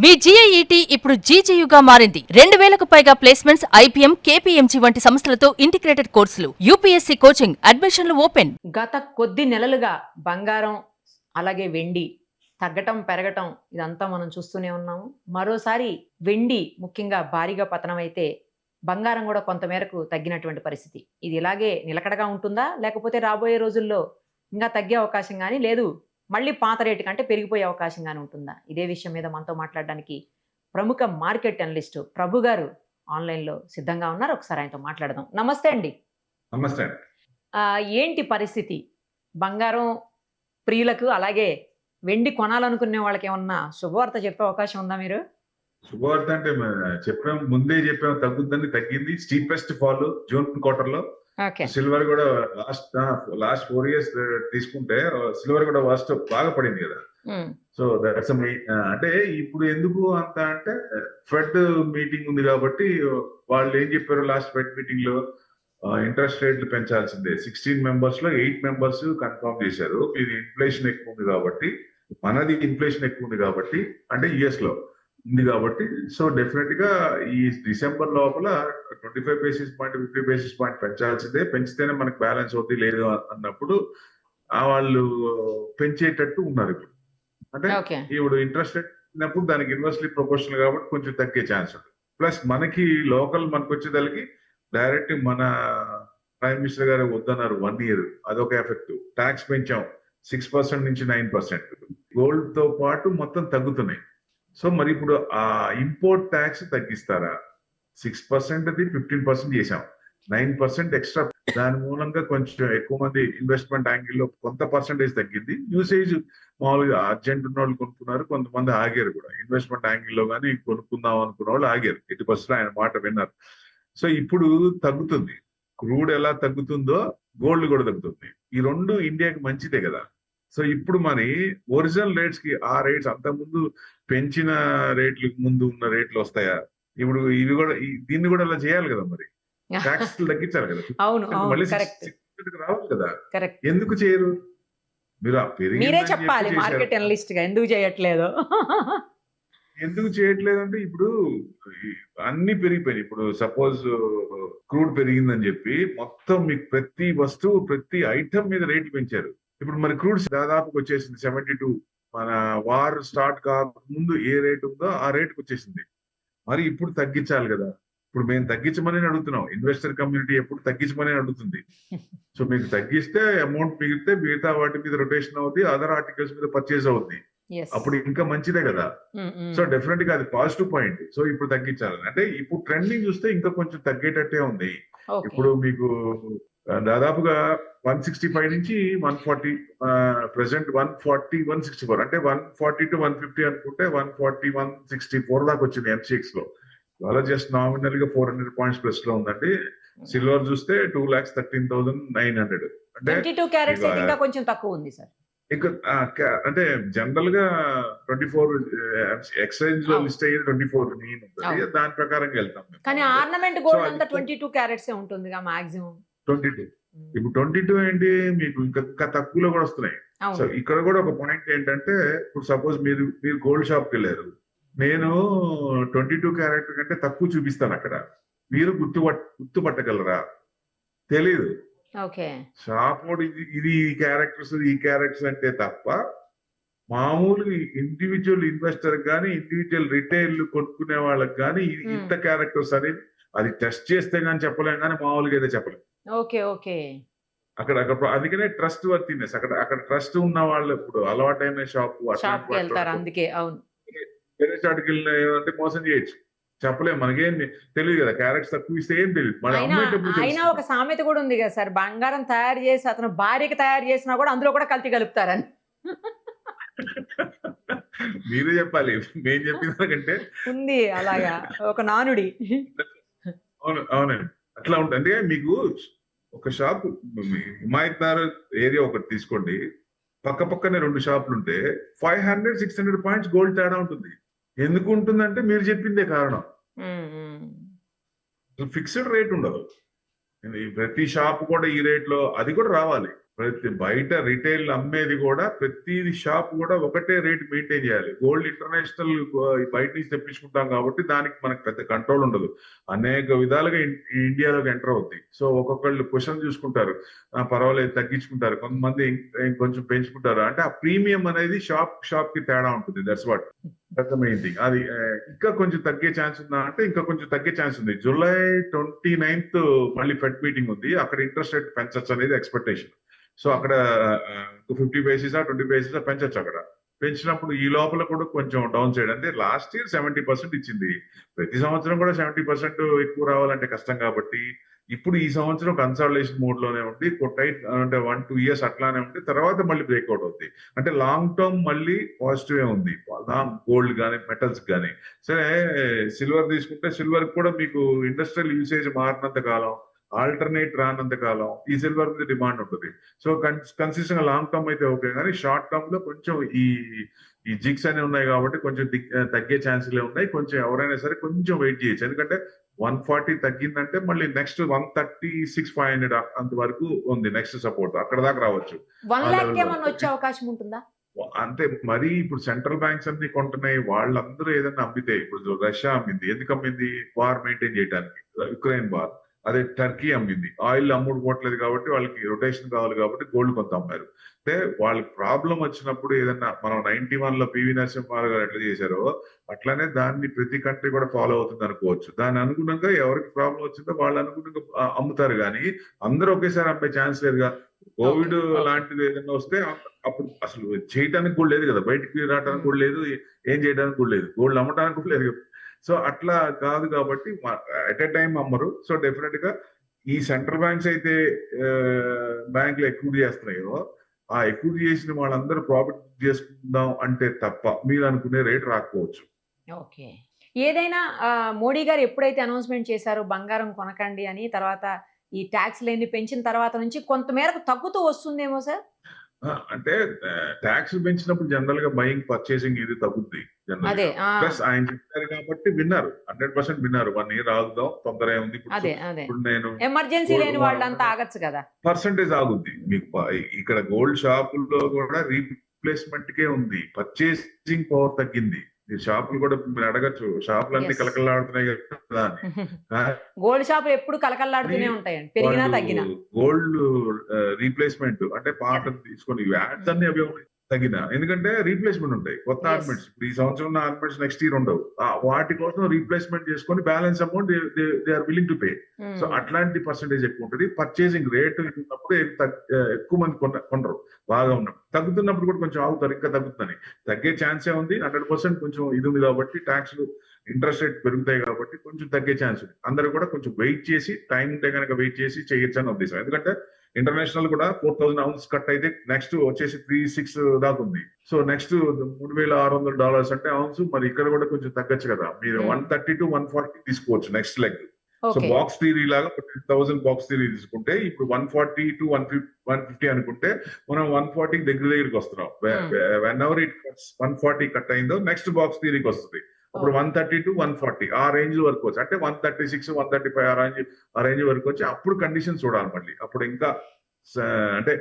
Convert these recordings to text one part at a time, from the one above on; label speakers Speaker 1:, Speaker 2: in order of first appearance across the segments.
Speaker 1: మీ GIET ఇప్పుడు GGUగా మారింది. 2000కు పైగా ప్లేస్మెంట్స్, IPM, KPMG వంటి సంస్థలతో ఇంటిగ్రేటెడ్ కోర్సులు, UPSC కోచింగ్, అడ్మిషన్లు ఓపెన్.
Speaker 2: గత కొద్ది నెలలుగా బంగారం అలాగే వెండి తగ్గటం పెరగటం ఇదంతా మనం చూస్తూనే ఉన్నాము. మరోసారి వెండి ముఖ్యంగా భారీగా పతనం అయితే బంగారం కూడా కొంతమేరకు తగ్గినటువంటి పరిస్థితి. ఇది ఇలాగే నిలకడగా ఉంటుందా, లేకపోతే రాబోయే రోజుల్లో ఇంకా తగ్గే అవకాశం కానీ లేదు మళ్ళీ పాత రేటు కంటే పెరిగిపోయే అవకాశం కానీ ఉంటుందా? ఇదే విషయం మీద మనతో మాట్లాడడానికి ప్రముఖ మార్కెట్ అనలిస్ట్ ప్రభు గారు ఆన్లైన్లో సిద్ధంగా ఉన్నారు. ఒకసారి ఆయనతో మాట్లాడదాం. నమస్తే అండి.
Speaker 3: నమస్తే.
Speaker 2: ఏంటి పరిస్థితి? బంగారం ప్రియులకు అలాగే వెండి కొనాలనుకునే వాళ్ళకి ఏమన్నా శుభవార్త చెప్పే అవకాశం ఉందా మీరు?
Speaker 3: శుభవార్త అంటే చెప్పాం, ముందే చెప్పాం తగ్గుద్దని, తగ్గింది. స్టీపెస్ట్ ఫాల్ జూన్ క్వార్టర్ లో. సిల్వర్ కూడా లాస్ట్ 4 years తీసుకుంటే సిల్వర్ కూడా ఫస్ట్ బాగా పడింది కదా. సో దట్స్ అంటే ఇప్పుడు ఎందుకు అంత అంటే ఫెడ్ మీటింగ్ ఉంది కాబట్టి వాళ్ళు ఏం చెప్పారు లాస్ట్ ఫెడ్ మీటింగ్ లో, ఇంట్రెస్ట్ రేట్లు పెంచాల్సిందే. 16 members లో 8 members కన్ఫర్మ్ చేశారు. ఇది ఇన్ఫ్లేషన్ ఎక్కువ ఉంది కాబట్టి, మనది ఇన్ఫ్లేషన్ ఎక్కువ ఉంది కాబట్టి, అంటే యుఎస్ లో ఉంది కాబట్టి, సో డెఫినెట్ గా ఈ డిసెంబర్ లోపల 25 basis point 50 basis point పెంచాల్సిందే. పెంచితేనే మనకు బ్యాలెన్స్ అవుతుంది, లేదు అన్నప్పుడు వాళ్ళు పెంచేటట్టు ఉన్నారు ఇప్పుడు. అంటే ఇప్పుడు ఇంట్రెస్ట్ రేట్ ఉన్నప్పుడు దానికి ఇన్వర్స్లీ ప్రొపోర్షనల్ కాబట్టి కొంచెం తగ్గే ఛాన్స్ ఉంది. ప్లస్ మనకి లోకల్ మనకు వచ్చేదానికి డైరెక్ట్ మన ప్రైమ్ మినిస్టర్ గారు వద్దన్నారు 1 year, అదొక ఎఫెక్ట్. ట్యాక్స్ పెంచాం 6% నుంచి 9%. గోల్డ్ తో పాటు మొత్తం తగ్గుతున్నాయి. సో మరి ఇప్పుడు ఆ ఇంపోర్ట్ ట్యాక్స్ తగ్గిస్తారా? 6% అది 15% చేశాం, 9% ఎక్స్ట్రా. దాని మూలంగా కొంచెం ఎక్కువ మంది ఇన్వెస్ట్మెంట్ యాంగిల్లో కొంత పర్సంటేజ్ తగ్గింది. యూసేజ్ మామూలుగా అర్జెంట్ ఉన్న వాళ్ళు కొనుక్కున్నారు, కొంతమంది ఆగారు కూడా. ఇన్వెస్ట్మెంట్ యాంగిల్లో కానీ కొనుక్కుందాం అనుకున్న వాళ్ళు ఆగారు. 80% ఆయన మాట విన్నారు. సో ఇప్పుడు తగ్గుతుంది. క్రూడ్ ఎలా తగ్గుతుందో గోల్డ్ కూడా తగ్గుతుంది. ఈ రెండు ఇండియాకి మంచిదే కదా. సో ఇప్పుడు మరి ఒరిజినల్ రేట్స్ కి ఆ రేట్స్ అంత ముందు పెంచిన రేట్లకు ముందు ఉన్న రేట్లు వస్తాయా? ఇప్పుడు ఇవి కూడా దీన్ని కూడా అలా చేయాలి కదా, మరి ట్యాక్స్ తగ్గించాలి కదా. మళ్ళీ రావాలి కదా. ఎందుకు చేయరు మీరు?
Speaker 2: మీరే చెప్పాలి మార్కెట్ అనలిస్ట్ గా ఎందుకు చేయట్లేదు.
Speaker 3: ఎందుకు చేయట్లేదు అంటే ఇప్పుడు అన్ని పెరిగిపోయినాయి. ఇప్పుడు సపోజ్ క్రూడ్ పెరిగిందని చెప్పి మొత్తం మీకు ప్రతి వస్తువు ప్రతి ఐటమ్ మీద రేట్లు పెంచారు. ఇప్పుడు మరి క్రూడ్ దాదాపుకి వచ్చేసింది 72. మన వార్ స్టార్ట్ కాకముందు ఏ రేట్ ఉందో ఆ రేట్కి వచ్చేసింది. మరి ఇప్పుడు తగ్గించాలి కదా. ఇప్పుడు మేము తగ్గించమని అడుగుతున్నాం. ఇన్వెస్టర్ కమ్యూనిటీ ఎప్పుడు తగ్గించమని అడుగుతుంది. సో మీకు తగ్గిస్తే అమౌంట్ మిగిలితే మిగతా వాటి మీద రొటేషన్ అవుతుంది, అదర్ ఆర్టికల్స్ మీద పర్చేజ్ అవుతుంది. అప్పుడు ఇంకా మంచిదే కదా. సో డెఫినెట్ గా అది పాజిటివ్ పాయింట్. సో ఇప్పుడు తగ్గించాలని అంటే ఇప్పుడు ట్రెండింగ్ చూస్తే ఇంకా కొంచెం తగ్గేటట్టే ఉంది. ఇప్పుడు మీకు దాదాపుగా 165 నుంచి 140, ప్రెసెంట్ 140 164, అంటే 140 to 150 అనుకుంటే 140 164 దాకా వచ్చింది MCX లో. ఇవాళ జస్ట్ నామినల్ గా 400 points ప్లస్ లో ఉందండి. సిల్వర్ చూస్తే 2,13,900, అంటే
Speaker 2: 22 carats ఇంకా కొంచెం తక్కువ ఉంది సార్.
Speaker 3: అంటే జనరల్ గా 24 ఎక్స్చేంజ్ లో లిస్ట్ అయ్యేది 24 మెయిన్ ఉంటుంది. దాని ప్రకారం వెళ్తాం.
Speaker 2: కానీ ఆర్నమెంట్ గోల్డ్ అంతా 22 carats ఉంటుంది మాక్సిమం.
Speaker 3: 22. ఇప్పుడు 22 ఏంటి మీకు ఇంకా తక్కువలో కూడా వస్తున్నాయి. సో ఇక్కడ కూడా ఒక పాయింట్ ఏంటంటే, ఇప్పుడు సపోజ్ మీరు గోల్డ్ షాప్ కి వెళ్ళారు, నేను 22 క్యారెట్ కంటే తక్కువ చూపిస్తాను అక్కడ, మీరు గుర్తుపట్టగలరా? తెలీదు. షాప్ ఇది క్యారెక్టర్స్ ఈ క్యారెక్టర్స్ అంటే తప్ప మామూలుగా ఇండివిజువల్ ఇన్వెస్టర్ కానీ ఇండివిజువల్ రిటైల్ కొనుక్కునే వాళ్ళకి కానీ ఇంత క్యారెక్టర్స్ అనేది అది టెస్ట్ చేస్తే గానీ చెప్పలేం, కానీ మామూలుగా అయితే చెప్పలేం. అక్కడ అందుకనే ట్రస్ట్ వర్తినెస్. అక్కడ ట్రస్ట్ ఉన్న వాళ్ళు ఇప్పుడు అలవాటైన షాప్
Speaker 2: అందుకే
Speaker 3: వేరే షాట్కి వెళ్ళిన ఏమంటే మోసం చేయొచ్చు, చెప్పలేము. మనకేం తెలియదు కదా, క్యారెక్టర్స్ తక్కువ ఇస్తే ఏం తెలియదు.
Speaker 2: అయినా ఒక సామెత కూడా ఉంది కదా సార్, బంగారం తయారు చేసి అతను భార్యకి తయారు చేసినా కూడా అందులో కూడా కల్తీ కలుపుతారని.
Speaker 3: మీరే చెప్పాలి, మేము చెప్పిన కంటే
Speaker 2: ఉంది అలాగా ఒక నానుడి.
Speaker 3: అవునండి, అట్లా ఉంటుంది. అంటే మీకు ఒక షాప్ హిమాయత్నగర్ ఏరియా ఒకటి తీసుకోండి, పక్కనే 2 షాపులు ఉంటే 500-600 points గోల్డ్ తేడా ఉంటుంది. ఎందుకు ఉంటుందంటే మీరు చెప్పిందే కారణం. ఫిక్స్డ్ రేట్ ఉండదు. ప్రతి షాప్ కూడా ఈ రేట్ లో అది కూడా రావాలి. ప్రతి బయట రిటైల్ అమ్మేది కూడా ప్రతి షాప్ కూడా ఒకటే రేట్ మెయింటైన్ చేయాలి. గోల్డ్ ఇంటర్నేషనల్ బయట నుంచి తెప్పించుకుంటాం కాబట్టి దానికి మనకు పెద్ద కంట్రోల్ ఉండదు. అనేక విధాలుగా ఇండియాలోకి ఎంటర్ అవుద్ది. సో ఒక్కొక్కళ్ళు క్వశ్చన్ చూసుకుంటారు, పర్వాలేదు తగ్గించుకుంటారు, కొంతమంది కొంచెం పెంచుకుంటారు. అంటే ఆ ప్రీమియం అనేది షాప్ కి తేడా ఉంటుంది. That's what main thing. అది ఇంకా కొంచెం తగ్గే ఛాన్స్ ఉందా అంటే ఇంకా కొంచెం తగ్గే ఛాన్స్ ఉంది. జూలై 29th మళ్ళీ ఫెడ్ మీటింగ్ ఉంది. అక్కడ ఇంట్రెస్ట్ రేట్ పెంచచ్చు అనేది ఎక్స్పెక్టేషన్. సో అక్కడ 50 basis 20 basis పెంచచ్చు. అక్కడ పెంచినప్పుడు ఈ లోపల కూడా కొంచెం డౌన్ సైడ్, అంటే లాస్ట్ ఇయర్ 70% ఇచ్చింది. ప్రతి సంవత్సరం కూడా 70% ఎక్కువ రావాలంటే కష్టం కాబట్టి ఇప్పుడు ఈ సంవత్సరం కన్సాలిడేషన్ మోడ్ లోనే ఉండి టైట్, అంటే 1-2 years అట్లానే ఉండి తర్వాత మళ్ళీ బ్రేక్అవుట్ అవుతుంది. అంటే లాంగ్ టర్మ్ మళ్ళీ పాజిటివ్ ఉంది గోల్డ్ కానీ మెటల్స్ కానీ. సరే సిల్వర్ తీసుకుంటే సిల్వర్ కూడా మీకు ఇండస్ట్రియల్ యూసేజ్ మారినంత కాలం, ఆల్టర్నేట్ రానంత కాలం ఈ సిల్వర్ మీద డిమాండ్ ఉంటుంది. సో కన్సిస్టెంట్ గా లాంగ్ టర్మ్ అయితే ఓకే, కానీ షార్ట్ టర్మ్ లో కొంచెం ఈ జిగ్స్ అనేవి ఉన్నాయి కాబట్టి కొంచెం తగ్గే ఛాన్సులే ఉన్నాయి. కొంచెం ఎవరైనా సరే కొంచెం వెయిట్ చేయొచ్చు. ఎందుకంటే 140 తగ్గిందంటే మళ్ళీ నెక్స్ట్ 136,500 అంతవరకు ఉంది నెక్స్ట్ సపోర్ట్. అక్కడ దాకా రావచ్చు.
Speaker 2: 1 lakh ఏమన్నా వచ్చే అవకాశం ఉంటుందా?
Speaker 3: అంటే మరి ఇప్పుడు సెంట్రల్ బ్యాంక్స్ అన్ని కొంటున్నాయి. వాళ్ళందరూ ఏదైనా అమ్మితే, ఇప్పుడు రష్యా అమ్మింది, ఎందుకు అమ్మింది? వార్ మెయింటైన్ చేయడానికి, యుక్రెయిన్ వార్. అదే టర్కీ అమ్మింది, ఆయిల్ అమ్ముడుపోవట్లేదు కాబట్టి వాళ్ళకి రొటేషన్ కావాలి కాబట్టి గోల్డ్ కొంత అమ్మారు. అంటే వాళ్ళకి ప్రాబ్లం వచ్చినప్పుడు ఏదన్నా, మనం 91లో పివి నరసింహారావు గారు ఎట్లా చేశారో అట్లానే దాన్ని ప్రతి కంట్రీ కూడా ఫాలో అవుతుంది అనుకోవచ్చు. దాని అనుగుణంగా ఎవరికి ప్రాబ్లం వచ్చిందో వాళ్ళు అనుగుణంగా అమ్ముతారు. కానీ అందరూ ఒకేసారి అమ్మే ఛాన్స్ లేదుగా. కోవిడ్ లాంటిది ఏదైనా వస్తే అప్పుడు అసలు చేయడానికి కూడా లేదు కదా, బయటికి రావడానికి కూడా లేదు, ఏం చేయడానికి కూడా లేదు, గోల్డ్ అమ్మడానికి కూడా లేదు. సో అట్లా కాదు కాబట్టి ఎట్ ఎ టైం అమ్మరు. సో డెఫినెట్ గా ఈ సెంట్రల్ బ్యాంక్స్ అయితే బ్యాంకులు ఎక్కువ చేస్తున్నాయో, ఆ ఎక్కువ చేసిన వాళ్ళందరూ ప్రాఫిట్ చేసుకుందాం అంటే తప్ప మీరు అనుకునే రేట్ రాకపోవచ్చు.
Speaker 2: ఓకే. ఏదైనా మోడీ గారు ఎప్పుడైతే అనౌన్స్మెంట్ చేశారో బంగారం కొనకండి అని, తర్వాత ఈ ట్యాక్స్ లేని పెంచిన తర్వాత నుంచి కొంత మేరకు తగ్గుతూ వస్తుందేమో సార్?
Speaker 3: అంటే ట్యాక్స్ పెంచినప్పుడు జనరల్ గా బయింగ్ పర్చేసింగ్ ఇది తగ్గుద్ది. ప్లస్ ఆయన చెప్పారు కాబట్టి విన్నారు, 100% విన్నారు. 1 year ఆగుదాం, తొందర ఉంది. ఇప్పుడు నేను
Speaker 2: ఎమర్జెన్సీ లేని వాళ్ళంతా ఆగచ్చు కదా,
Speaker 3: పర్సెంటేజ్ ఆగుద్ది మీకు. ఇక్కడ గోల్డ్ షాపుల్లో కూడా రీప్లేస్మెంట్ కే ఉంది, పర్చేసింగ్ పవర్ తగ్గింది. షాపులు కూడా మీరు అడగచ్చు, షాపులు అన్ని కలకలాడుతున్నాయి కదా.
Speaker 2: గోల్డ్ షాపులు ఎప్పుడు కలకలాడుతూనే ఉంటాయండి, పెరిగినా తగ్గినా.
Speaker 3: గోల్డ్ రీప్లేస్మెంట్ అంటే పాత తీసుకొని వ్యాట్స్ అన్ని అవి తగ్గిన, ఎందుకంటే రీప్లేస్మెంట్ ఉంటాయి, కొత్త ఆర్నమెంట్స్. ఇప్పుడు ఈ సంవత్సరం ఉన్న ఆర్నమెంట్స్ నెక్స్ట్ ఇయర్ ఉండవు. వాటి కోసం రీప్లేస్మెంట్ చేసుకొని balance amount they are willing to pay. So అట్లాంటి పర్సెంటేజ్ ఎక్కువ ఉంటుంది. పర్చేసింగ్ రేట్ ఉన్నప్పుడు ఎక్కువ మంది కొనరు, బాగా ఉన్నప్పుడు. తగ్గుతున్నప్పుడు కూడా కొంచెం ఆగుతారు, ఇంకా తగ్గుతుందని. తగ్గే ఛాన్సే ఉంది. 100% కొంచెం ఇది ఉంది కాబట్టి, ట్యాక్స్లు ఇంట్రెస్ట్ రేట్ పెరుగుతాయి కాబట్టి కొంచెం తగ్గే ఛాన్స్ ఉంది. అందరూ కూడా కొంచెం వెయిట్ చేసి, టైం ఉంటే కనుక వెయిట్ చేసి చేయొచ్చు అని ఉద్దేశం. ఎందుకంటే ఇంటర్నేషనల్ కూడా 4,000 ounces కట్ అయితే నెక్స్ట్ వచ్చేసి 3,600 దాకా ఉంది. సో నెక్స్ట్ $3,600 అంటే ounce. మరి ఇక్కడ కూడా కొంచెం తగ్గచ్చు కదా, మీరు 130 to 140 తీసుకోవచ్చు next leg. So box theory లాగా 10,000 బాక్స్ థియరీ తీసుకుంటే ఇప్పుడు 140 to 150 అనుకుంటే మనం 140 దగ్గరికి వస్తున్నాం. వెన్ ఎవర్ ఇట్ 140 కట్ అయిందో నెక్స్ట్ బాక్స్ థియరీకి వస్తుంది. ఇప్పుడు 130 to 140 ఆ రేంజ్ వరకు వచ్చి, అంటే 136, 135 ఆ రేంజ్ వరకు వచ్చి అప్పుడు కండిషన్ చూడాలి మళ్ళీ. అప్పుడు ఇంకా అంటే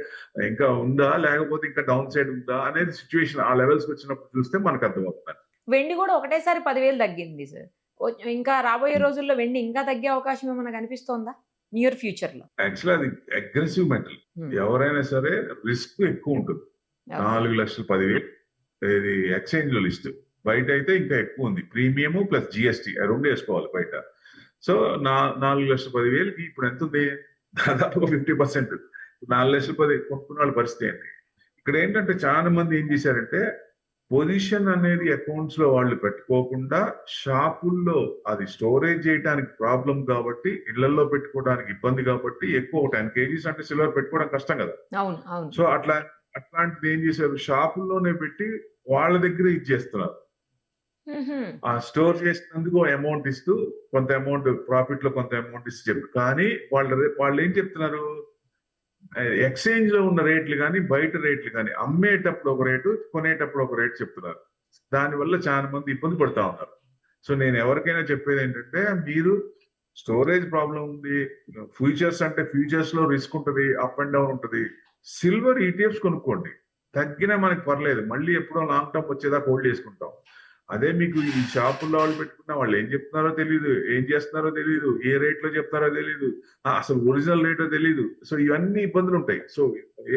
Speaker 3: ఇంకా ఉందా లేకపోతే ఇంకా డౌన్ సైడ్ ఉందా అనేది సిచ్యువేషన్ ఆ లెవెల్స్ వచ్చినప్పుడు చూస్తే మనకు అర్థమవుతుంది.
Speaker 2: వెండి కూడా ఒకటేసారి 10,000 తగ్గింది సార్. ఇంకా రాబోయే రోజుల్లో వెండి ఇంకా తగ్గే అవకాశం ఏమైనా కనిపిస్తోందా నియర్ ఫ్యూచర్ లో?
Speaker 3: యాక్చువల్లీ అది అగ్రెసివ్ మెటల్, ఎవరైనా సరే రిస్క్ ఎక్కువ ఉంటుంది. 4,10,000 ఇది ఎక్స్చేంజ్ లో లిస్ట్. బయట అయితే ఇంకా ఎక్కువ ఉంది, ప్రీమియం ప్లస్ జిఎస్టీ రెండు వేసుకోవాలి బయట. సో 4,10,000కి ఇప్పుడు ఎంత ఉంది? దాదాపు 50%. 4,10,000 కొనుక్కున్న వాళ్ళ పరిస్థితి ఏంటి? ఇక్కడ ఏంటంటే చాలా మంది ఏం చేశారంటే పొజిషన్ అనేది అకౌంట్స్ లో వాళ్ళు పెట్టుకోకుండా షాపుల్లో అది స్టోరేజ్ చేయడానికి ప్రాబ్లం కాబట్టి, ఇళ్లలో పెట్టుకోవడానికి ఇబ్బంది కాబట్టి ఎక్కువ 10 kgs అంటే సిల్వర్ పెట్టుకోవడం కష్టం కదా. సో అట్లాంటిది ఏం చేశారు, షాపుల్లోనే పెట్టి వాళ్ళ దగ్గర ఇచ్చేస్తున్నారు. ఆ స్టోర్ చేసినందుకు అమౌంట్ ఇస్తూ కొంత అమౌంట్ ప్రాఫిట్ లో కొంత అమౌంట్ ఇస్తూ చెప్పారు. కానీ వాళ్ళు ఏం చెప్తున్నారు, ఎక్స్చేంజ్ లో ఉన్న రేట్లు కానీ బయట రేట్లు కానీ అమ్మేటప్పుడు ఒక రేటు, కొనేటప్పుడు ఒక రేటు చెప్తున్నారు. దానివల్ల చాలా మంది ఇబ్బంది పడుతూ ఉన్నారు. సో నేను ఎవరికైనా చెప్పేది ఏంటంటే, మీరు స్టోరేజ్ ప్రాబ్లం ఉంది, ఫ్యూచర్స్ అంటే ఫ్యూచర్స్ లో రిస్క్ ఉంటుంది, అప్ అండ్ డౌన్ ఉంటుంది. సిల్వర్ ఈటీఎఫ్స్ కొనుక్కోండి, తగ్గినా మనకి పర్లేదు, మళ్ళీ ఎప్పుడో లాంగ్ టర్మ్ వచ్చేదాకా హోల్డ్ చేసుకుంటాం. అదే మీకు ఈ షాపుల్లో వాళ్ళు పెట్టుకున్న వాళ్ళు ఏం చెప్తున్నారో తెలియదు, ఏం చేస్తున్నారో తెలియదు, ఏ రేట్ లో చెప్తారో తెలియదు, అసలు ఒరిజినల్ రేటో తెలియదు. సో ఇవన్నీ ఇబ్బందులు ఉంటాయి. సో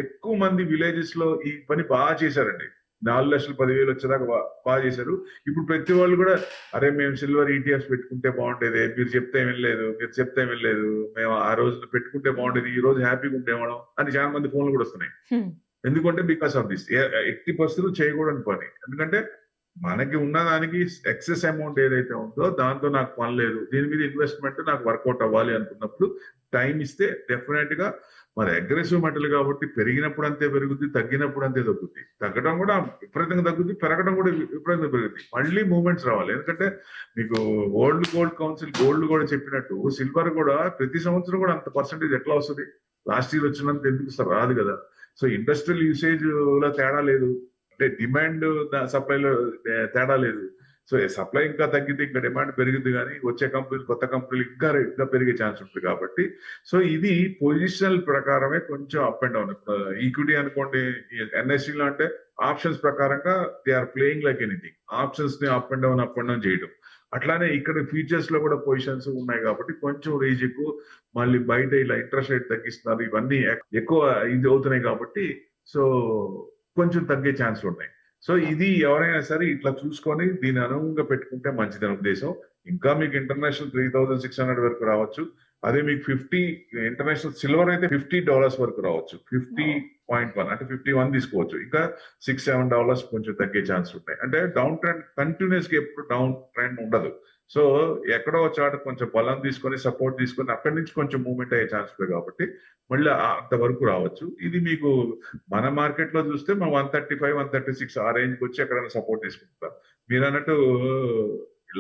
Speaker 3: ఎక్కువ మంది విలేజెస్ లో ఈ పని బాగా చేశారండి. 4,10,000 వచ్చేదాకా బాగా చేశారు. ఇప్పుడు ప్రతి వాళ్ళు కూడా అరే మేము సిల్వర్ ఈటీఎఫ్స్ పెట్టుకుంటే బాగుండేది, మీరు చెప్తే వెళ్ళలేదు, మేము ఆ రోజు పెట్టుకుంటే బాగుండేది, ఈ రోజు హ్యాపీగా ఉండేవాళ్ళం అని చాలా మంది ఫోన్లు కూడా వస్తున్నాయి. ఎందుకంటే బికాస్ ఆఫ్ దిస్ ఎట్టి పరిస్థితులు చేయకూడని పని. ఎందుకంటే మనకి ఉన్నదానికి ఎక్సెస్ అమౌంట్ ఏదైతే ఉందో దాంతో నాకు పని లేదు, దీని మీద ఇన్వెస్ట్మెంట్ నాకు వర్కౌట్ అవ్వాలి అనుకున్నప్పుడు టైం ఇస్తే డెఫినెట్ గా మరి అగ్రెసివ్ మెటల్ కాబట్టి పెరిగినప్పుడు అంతే పెరుగుద్ది, తగ్గినప్పుడు అంతే తగ్గుద్ది. తగ్గడం కూడా విపరీతంగా తగ్గుద్ది, పెరగడం కూడా విపరీతంగా పెరుగుద్ది. మళ్ళీ మూవ్మెంట్స్ రావాలి. ఎందుకంటే మీకు వరల్డ్ గోల్డ్ కౌన్సిల్ గోల్డ్ కూడా చెప్పినట్టు సిల్వర్ కూడా ప్రతి సంవత్సరం కూడా అంత పర్సెంటేజ్ ఎట్లా వస్తుంది, లాస్ట్ ఇయర్ వచ్చినంత ఎందుకు రాదు కదా. సో ఇండస్ట్రియల్ యూసేజ్ లో తేడా లేదు, అంటే డిమాండ్ సప్లైలో తేడా లేదు. సో సప్లై ఇంకా తగ్గితే ఇంకా డిమాండ్ పెరిగింది, కానీ వచ్చే కంపెనీలు కొత్త కంపెనీలు ఇంకా పెరిగే ఛాన్స్ ఉంటుంది కాబట్టి. సో ఇది పొజిషనల్ ప్రకారమే కొంచెం అప్ అండ్ డౌన్. ఈక్విటీ అనుకోండి, ఎన్ఎస్సీ లో అంటే ఆప్షన్స్ ప్రకారంగా they are playing like anything, options ని అప్ అండ్ డౌన్ చేయడం. అట్లానే ఇక్కడ ఫ్యూచర్స్ లో కూడా పొజిషన్స్ ఉన్నాయి కాబట్టి కొంచెం రేంజ్ ఎక్కువ, మళ్ళీ బయట ఇలా ఇంట్రెస్ట్ రేట్ తగ్గిస్తున్నారు, ఇవన్నీ ఎక్కువ ఇది అవుతున్నాయి కాబట్టి సో కొంచెం తగ్గే ఛాన్స్ ఉన్నాయి. సో ఇది ఎవరైనా సరే ఇట్లా చూసుకొని దీని అనుగుణంగా పెట్టుకుంటే మంచిదని ఉద్దేశం. ఇంకా మీకు ఇంటర్నేషనల్ 3,600 వరకు రావచ్చు. అదే మీకు 50 ఇంటర్నేషనల్ సిల్వర్ అయితే $50 వరకు రావచ్చు, 50.1 అంటే 51 తీసుకోవచ్చు. ఇంకా $6-7 కొంచెం తగ్గే ఛాన్స్ ఉంటాయి. అంటే డౌన్ ట్రెండ్ కంటిన్యూస్ గా ఎప్పుడు డౌన్ ట్రెండ్ ఉండదు. సో ఎక్కడో చాట కొంచెం బలం తీసుకొని సపోర్ట్ తీసుకొని అక్కడి నుంచి కొంచెం మూవ్మెంట్ అయ్యే ఛాన్స్ ఉంది కాబట్టి మళ్ళీ అంతవరకు రావచ్చు. ఇది మీకు మన మార్కెట్ లో చూస్తే మనం 135, 136 ఆ రేంజ్ కి వచ్చి ఎక్కడైనా సపోర్ట్ తీసుకుంటాం. మీరు అన్నట్టు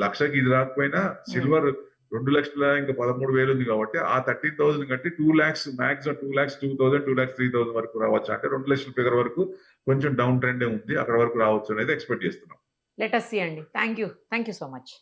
Speaker 3: లక్షకి ఇది రాకపోయినా సిల్వర్ 2 లక్షల ఇంకా 13,000 ఉంది కాబట్టి ఆ 13,000 కంటే 2 lakhs మాక్సిమం 2 lakhs 2,000, 2 lakhs 3,000 వరకు రావచ్చు. అంటే 2 లక్షల ఫిగర్ వరకు కొంచెం డౌన్ ట్రెండ్ ఉంది, అక్కడ వరకు రావచ్చు అనేది ఎక్స్పెక్ట్ చేస్తున్నాం.
Speaker 2: లెట్ us see అండి. Thank you so much.